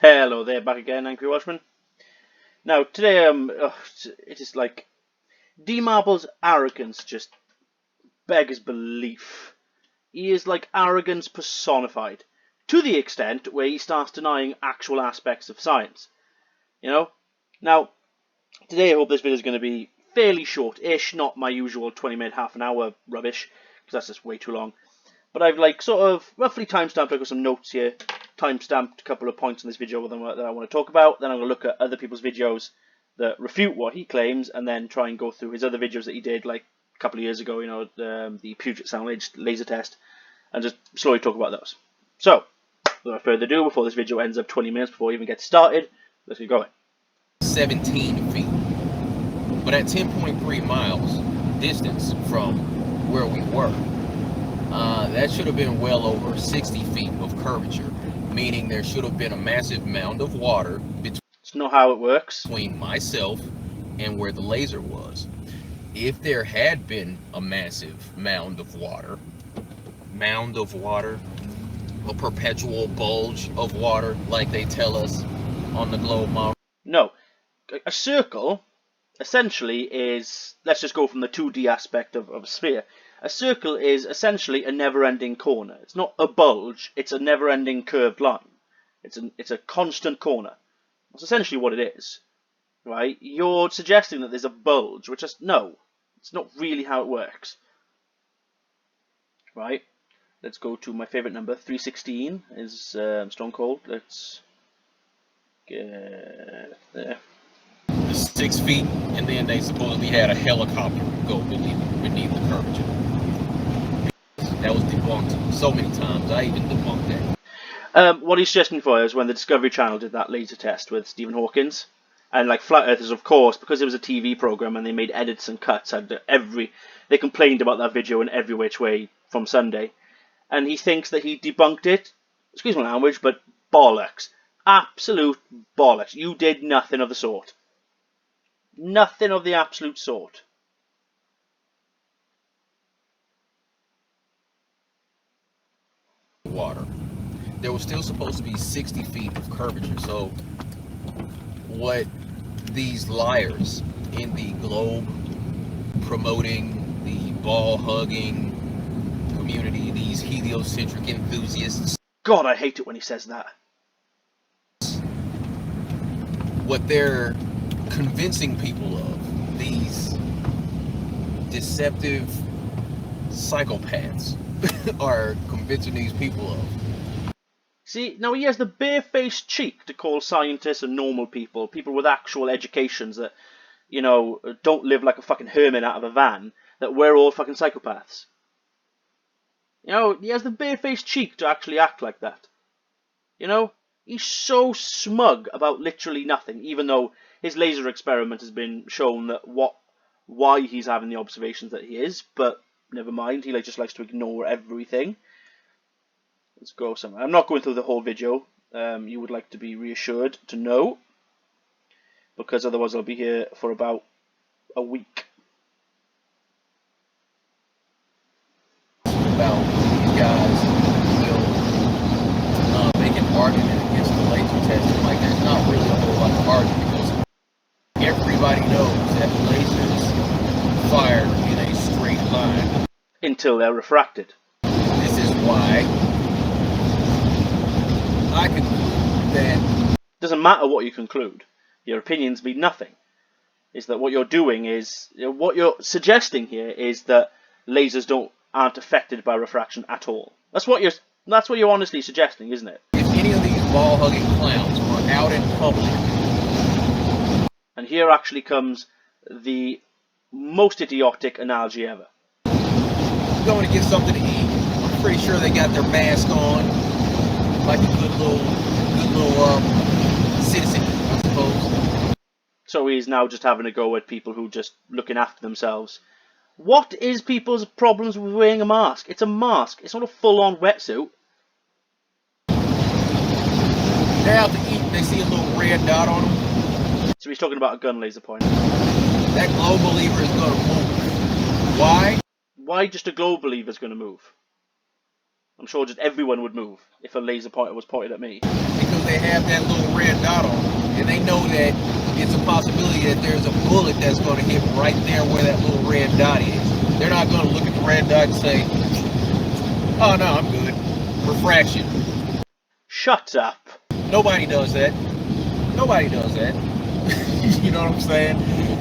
Hello there, back again, Angry Watchman. Now, today, it is like, D.Marble's arrogance just beggars belief. He is like arrogance personified, to the extent where he starts denying actual aspects of science. You know? Now, today I hope this video is going to be fairly short-ish, not my usual 20-minute, half an hour rubbish, because that's just way too long. But I've like sort of roughly timestamped, I've got some notes here, timestamped a couple of points in this video that I want to talk about. Then I'm going to look at other people's videos that refute what he claims, and then try and go through his other videos that he did like a couple of years ago, you know, the Puget Sound laser test, and just slowly talk about those. So, without further ado, before this video ends up 20 minutes before we even get started, let's get going. 17 feet, but at 10.3 miles distance from where we were, that should have been well over 60 feet of curvature, meaning there should have been a massive mound of water It's not how it works. Between myself and where the laser was. If there had been a massive mound of water, a perpetual bulge of water, like they tell us on the globe model. No, a circle essentially is, let's just go from the 2D aspect of a sphere. A circle is essentially a never-ending corner. It's not a bulge, it's a never-ending curved line. It's a constant corner. That's essentially what it is, right? You're suggesting that there's a bulge, which is, no, it's not really how it works, right? Let's go to my favorite number, 316 is Stone Cold. Let's get there. 6 feet, and then they supposedly had a helicopter go beneath the curvature. That was debunked so many times. I even debunked that. What he's suggesting for is when the Discovery Channel did that laser test with Stephen Hawkins, and like Flat Earthers, of course, because it was a TV program and they made edits and cuts, they complained about that video in every which way from Sunday, and he thinks that he debunked it. Excuse my language, but bollocks, absolute bollocks. You did nothing of the sort. Nothing of the absolute sort. Water. There was still supposed to be 60 feet of curvature. So what these liars in the globe promoting the ball hugging community, these heliocentric enthusiasts. God, I hate it when he says that. What they're convincing people of, these deceptive psychopaths are convincing these people of. See, now he has the barefaced cheek to call scientists and normal people, people with actual educations that, you know, don't live like a fucking hermit out of a van, that we're all fucking psychopaths. You know, he has the barefaced cheek to actually act like that. You know, he's so smug about literally nothing, even though his laser experiment has been shown that why he's having the observations that he is, but never mind, he just likes to ignore everything. Let's go somewhere. I'm not going through the whole video. You would like to be reassured to know, because otherwise I'll be here for about a week. About you guys will make an argument against the laser testing. Like, there's not really a whole lot of argument, because everybody knows that lasers fire in a straight line until they're refracted. This is why I conclude that it doesn't matter what you conclude. Your opinions mean nothing. Is that what you're doing is, what you're suggesting here is that lasers aren't affected by refraction at all. That's what you're honestly suggesting, isn't it? If any of these ball hugging clowns were out in public. And here actually comes the most idiotic analogy ever. Going to get something to eat. I'm pretty sure they got their mask on, like a good little citizen, I suppose. So he's now just having a go at people who just looking after themselves. What is people's problems with wearing a mask? It's a mask. It's not a full-on wetsuit. They're out to eat. They see a little red dot on them. So he's talking about a gun laser pointer. That globe believer is going to move. Why? Why just a globe believer is going to move? I'm sure just everyone would move if a laser pointer was pointed at me. Because they have that little red dot on them, and they know that it's a possibility that there's a bullet that's going to hit right there where that little red dot is. They're not going to look at the red dot and say, oh no, I'm good. Refraction. Shut up. Nobody does that. Nobody does that. You know what I'm saying?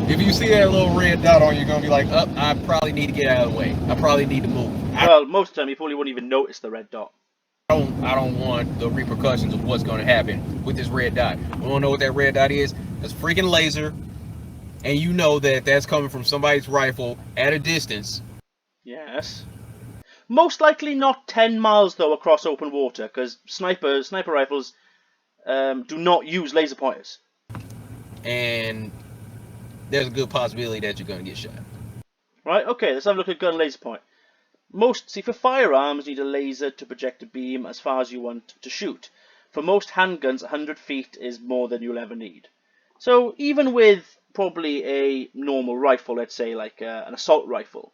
If you see that little red dot on you, you're going to be like, oh, I probably need to get out of the way. I probably need to move. Well, most of the time you probably wouldn't even notice the red dot. I don't want the repercussions of what's going to happen with this red dot. You want to know what that red dot is? It's a freaking laser, and you know that that's coming from somebody's rifle at a distance. Yes. Most likely not 10 miles, though, across open water, because sniper rifles do not use laser pointers. And there's a good possibility that you're going to get shot. Right, okay, let's have a look at gun laser point. For firearms, you need a laser to project a beam as far as you want to shoot. For most handguns, 100 feet is more than you'll ever need. So even with probably a normal rifle, let's say like an assault rifle,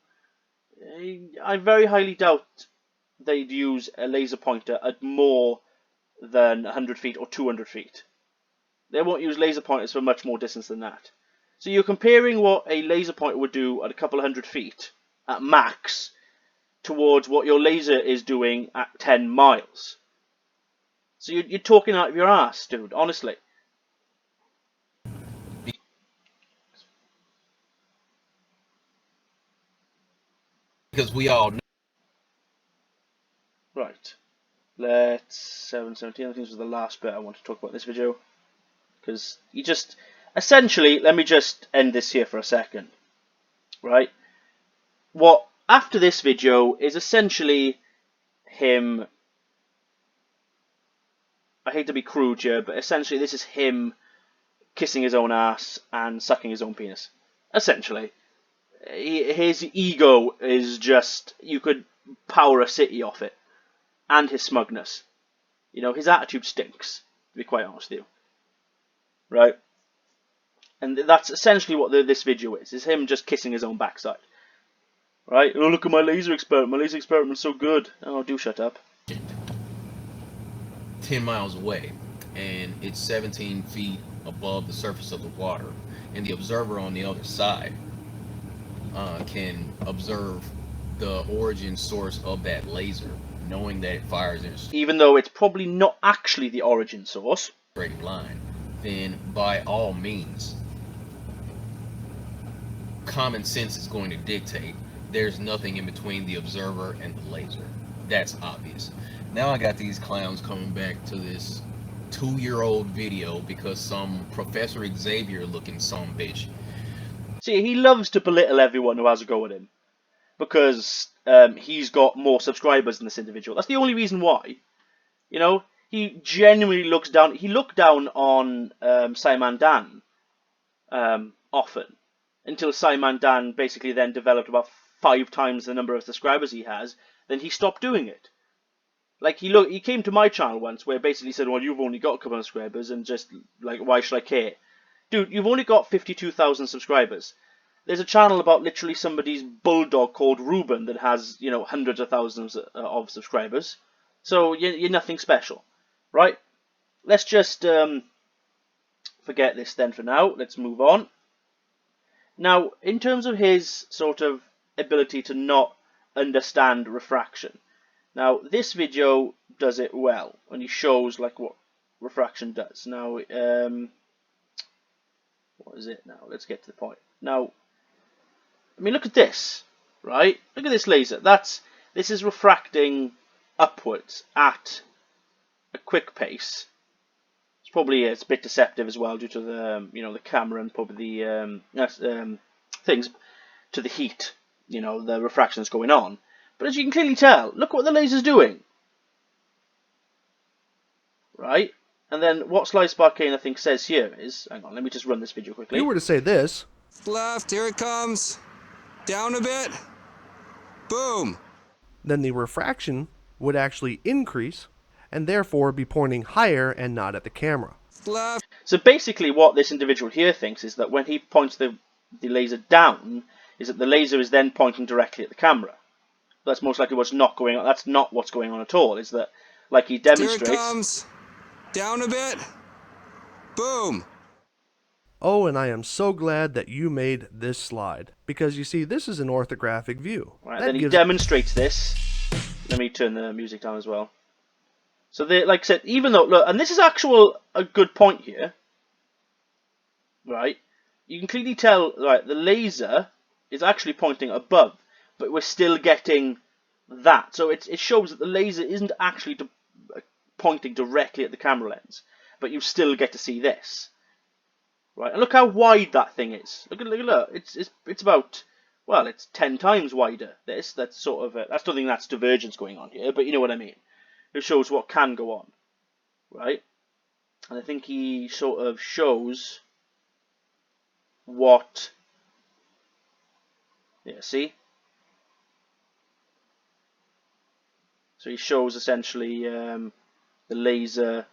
I very highly doubt they'd use a laser pointer at more than 100 feet or 200 feet. They won't use laser pointers for much more distance than that. So you're comparing what a laser pointer would do at a couple of 100 feet at max towards what your laser is doing at 10 miles. So you're talking out of your ass, dude, honestly. Because we all know. Right. Let's 717. I think this was the last bit I want to talk about in this video. Because you just... Essentially, let me just end this here for a second. Right? What, after this video, is essentially him... I hate to be crude here, but essentially this is him kissing his own ass and sucking his own penis. Essentially. His ego is just... You could power a city off it. And his smugness. You know, his attitude stinks, to be quite honest with you. Right? And that's essentially what this video is him just kissing his own backside. Right? Oh, look at my laser experiment. My laser experiment's so good. Oh, do shut up. 10 miles away, and it's 17 feet above the surface of the water, and the observer on the other side can observe the origin source of that laser, knowing that it fires in a even though it's probably not actually the origin source, straight line, then by all means, common sense is going to dictate there's nothing in between the observer and the laser. That's obvious. Now I got these clowns coming back to this 2-year-old video because some Professor Xavier looking bitch. See, he loves to belittle everyone who has a go at him. Because he's got more subscribers than this individual. That's the only reason why. You know, he genuinely looks down. He looked down on Simon Dan often. Until Simon Dan basically then developed about 5 times the number of subscribers he has. Then he stopped doing it. Like, he came to my channel once where basically said, well, you've only got a couple of subscribers and just, like, why should I care? Dude, you've only got 52,000 subscribers. There's a channel about literally somebody's bulldog called Ruben that has, you know, hundreds of thousands of subscribers. So you're nothing special, right? Let's just forget this then for now. Let's move on. Now, in terms of his sort of ability to not understand refraction. Now, this video does it well when he shows like what refraction does. Now, what is it now? Let's get to the point. Now, I mean, look at this, right? Look at this laser. This is refracting upwards at a quick pace. It's a bit deceptive as well due to the the camera and probably the things to the heat. You know, the refraction that's going on. But as you can clearly tell, look what the laser's doing. Right? And then what Slice Barcane I think says here is, hang on, let me just run this video quickly. If you were to say this. Left, here it comes. Down a bit. Boom. Then the refraction would actually increase and therefore be pointing higher and not at the camera. Left. So basically what this individual here thinks is that when he points the laser down, is that the laser is then pointing directly at the camera. that's most likely what's not going on. That's not what's going on at all. Is that, like he Here it demonstrates... comes. Down a bit. Boom. Oh, and I am so glad that you made this slide, because you see, this is an orthographic view. Right, That then he gives demonstrates this. Let me turn the music down as well. So, like I said, even though, look, and this is a good point here, right? You can clearly tell, right, the laser is actually pointing above, but we're still getting that. So it shows that the laser isn't actually pointing directly at the camera lens, but you still get to see this. Right, and look how wide that thing is. Look. It's about, well, it's 10 times wider. That's sort of I don't think that's divergence going on here, but you know what I mean. It shows what can go on, right? And I think he sort of shows what. Yeah, see. So he shows essentially the laser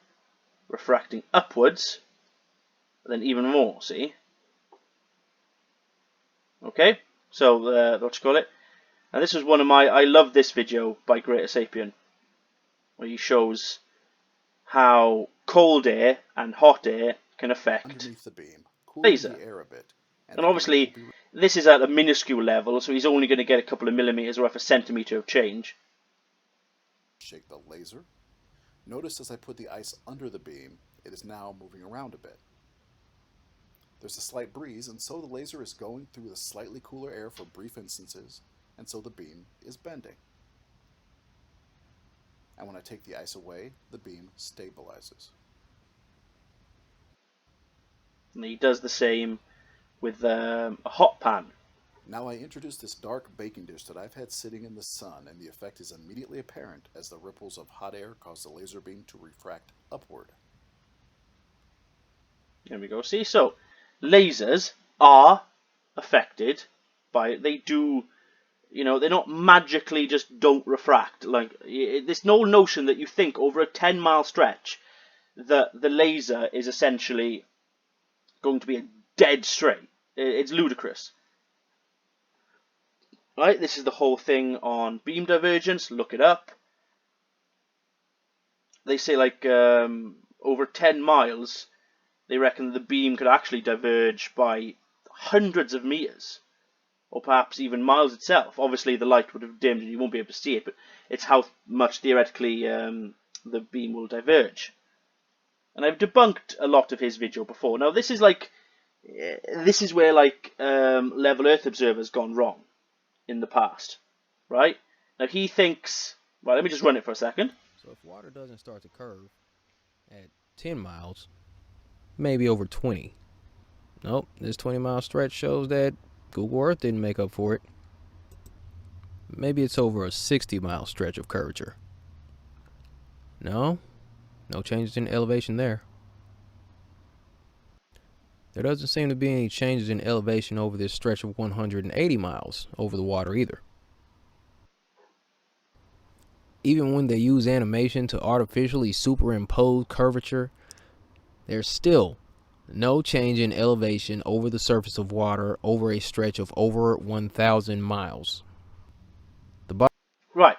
refracting upwards, but then even more. See. Okay, so what you call it? And this was one of my... I love this video by Greater Sapien, where he shows how cold air and hot air can affect underneath the beam, cooling laser. the air a bit. And obviously, this is at a minuscule level, so he's only going to get a couple of millimeters or half a centimeter of change. Shake the laser. Notice as I put the ice under the beam, it is now moving around a bit. There's a slight breeze, and so the laser is going through the slightly cooler air for brief instances, and so the beam is bending. And when I take the ice away, the beam stabilizes. And he does the same with a hot pan. Now I introduce this dark baking dish that I've had sitting in the sun, and the effect is immediately apparent as the ripples of hot air cause the laser beam to refract upward. There we go. See, so lasers are affected by... They do... You know, they're not magically just don't refract. Like, there's no notion that you think over a 10-mile stretch that the laser is essentially going to be a dead straight. It's ludicrous. Right, this is the whole thing on beam divergence. Look it up. They say, like, over 10 miles, they reckon the beam could actually diverge by hundreds of meters, or perhaps even miles itself. Obviously, the light would have dimmed and you won't be able to see it, but it's how much theoretically the beam will diverge. And I've debunked a lot of his video before. Now, this is where like Level Earth Observer's gone wrong in the past, right? Now he thinks. Well, let me just run it for a second. So if water doesn't start to curve at 10 miles, maybe over 20. Nope, this 20-mile stretch shows that Google Earth didn't make up for it. Maybe it's over a 60-mile stretch of curvature. No changes in elevation there. There doesn't seem to be any changes in elevation over this stretch of 180 miles over the water either. Even when they use animation to artificially superimpose curvature, there's still no change in elevation over the surface of water over a stretch of over 1,000 miles. Right.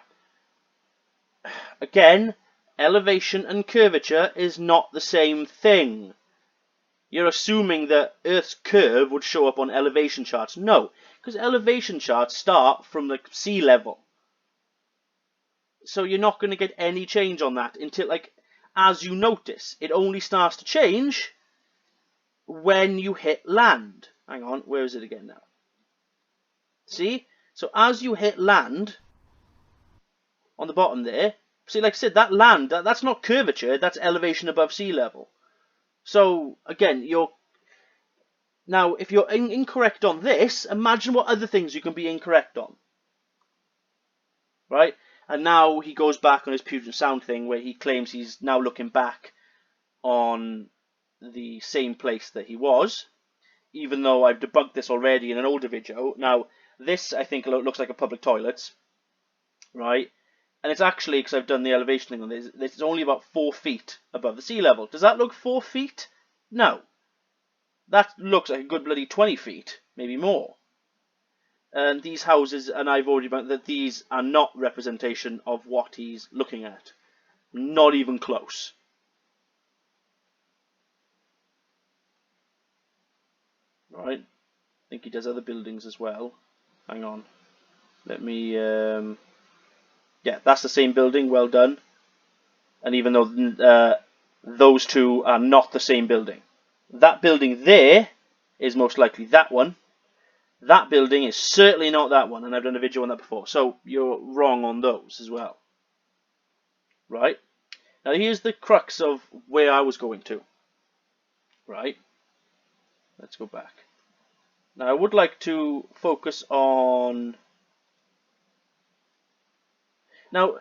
Again, elevation and curvature is not the same thing. You're assuming that Earth's curve would show up on elevation charts. No, because elevation charts start from the sea level. So you're not going to get any change on that until, like, as you notice, it only starts to change when you hit land. Hang on, where is it again now? See? So as you hit land, on the bottom there, see, like I said, that land, that's not curvature, that's elevation above sea level. So, again, now, if you're incorrect on this, imagine what other things you can be incorrect on. Right? And now he goes back on his Puget Sound thing where he claims he's now looking back on the same place that he was, even though I've debunked this already in an older video. Now, this, I think, looks like a public toilet, right? And it's actually, because I've done the elevation thing on this, it's only about 4 feet above the sea level. Does that look 4 feet? No. That looks like a good bloody 20 feet, maybe more. And these houses, and I've already found that these are not representation of what he's looking at. Not even close. Right? I think he does other buildings as well. Hang on. Let me... yeah, that's the same building. Well done. And even though those two are not the same building. That building there is most likely that one. That building is certainly not that one, and I've done a video on that before. So you're wrong on those as well. Right? Now here's the crux of where I was going to. Right? Let's go back. Now I would like to focus on... Now,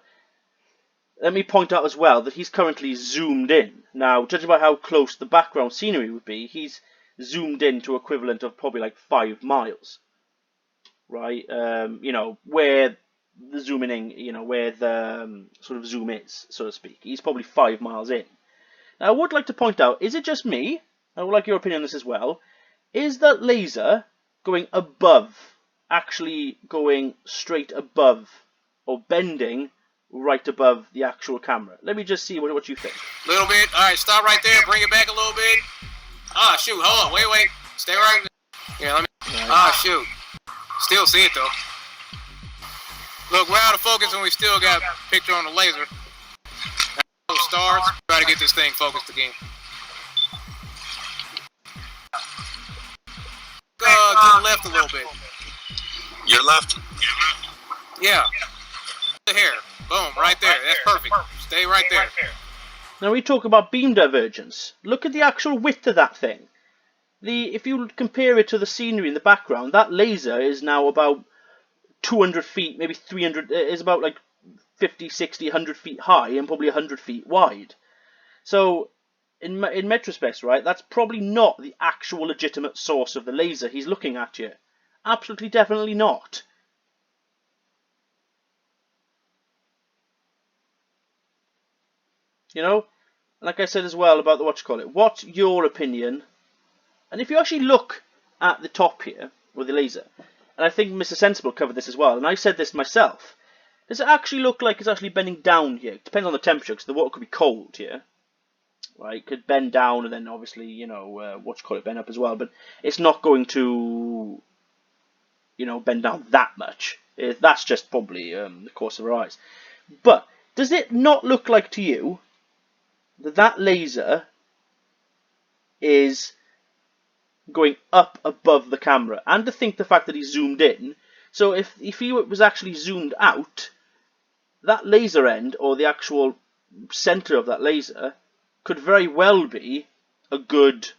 let me point out as well that he's currently zoomed in. Now, judging by how close the background scenery would be, he's zoomed in to equivalent of probably like 5 miles. Right? You know, where the zooming in, you know, where the sort of zoom is, so to speak. He's probably 5 miles in. Now, I would like to point out, is it just me? I would like your opinion on this as well. Is that laser going above, actually going straight above, or bending right above the actual camera? Let me just see what you think. Little bit. All right, stop right there. Bring it back a little bit. Ah, shoot. Hold on. Wait. Stay right there. Yeah, let me. Right. Ah, shoot. Still see it, though. Look, we're out of focus and we still got a picture on the laser. Those stars. Try to get this thing focused again. To the left a little bit. Your left? Yeah. Here. Boom, right there. That's perfect. Stay right there. Now we talk about beam divergence. Look at the actual width of that thing. If you compare it to the scenery in the background, that laser is now about 200 feet, maybe 300, is about like 50, 60, 100 feet high and probably 100 feet wide. So, in retrospect, right, that's probably not the actual legitimate source of the laser he's looking at here. Absolutely, definitely not. You know, like I said as well about the what's your opinion? And if you actually look at the top here with the laser, and I think Mr. Sensible covered this as well, and I said this myself, does it actually look like it's actually bending down here? It depends on the temperature, because the water could be cold here. Right, it could bend down, and then obviously, you know, bend up as well, but it's not going to, you know, bend down that much. That's just probably the course of our eyes. But does it not look like to you that laser is going up above the camera? And to think the fact that he's zoomed in, so if he was actually zoomed out, that laser end, or the actual center of that laser, could very well be a good,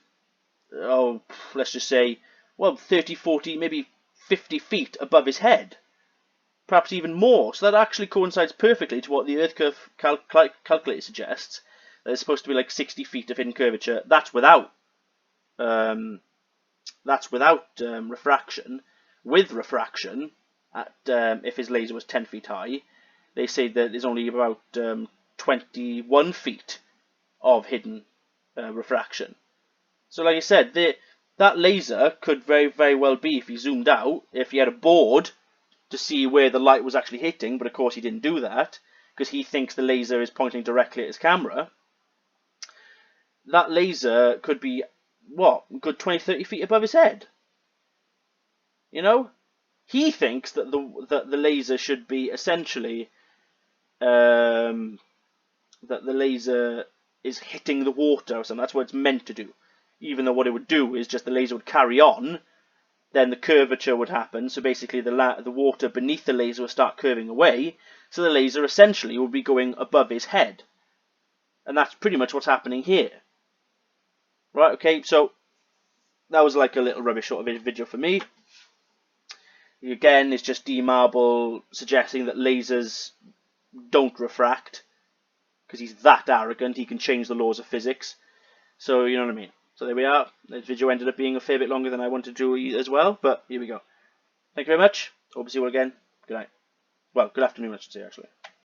let's just say, well, 30, 40, maybe 50 feet above his head. Perhaps even more. So that actually coincides perfectly to what the Earth curve calculator suggests. There's supposed to be like 60 feet of hidden curvature. That's without refraction. With refraction, at if his laser was 10 feet high, they say that there's only about 21 feet of hidden refraction. So like I said, that laser could very, very well be, if he zoomed out, if he had a board to see where the light was actually hitting, but of course he didn't do that, because he thinks the laser is pointing directly at his camera, that laser could be, what, a good 20, 30 feet above his head. You know? He thinks that the laser should be essentially, that the laser is hitting the water or something. That's what it's meant to do. Even though what it would do is just the laser would carry on, then the curvature would happen. So basically the water beneath the laser would start curving away. So the laser essentially would be going above his head. And that's pretty much what's happening here. Right, okay, so that was like a little rubbish sort of video for me. Again, it's just D.Marble suggesting that lasers don't refract, because he's that arrogant, he can change the laws of physics. So, you know what I mean. So there we are. This video ended up being a fair bit longer than I wanted to do as well, but here we go. Thank you very much. Hope to see you all again. Good night. Well, good afternoon, I should say, actually.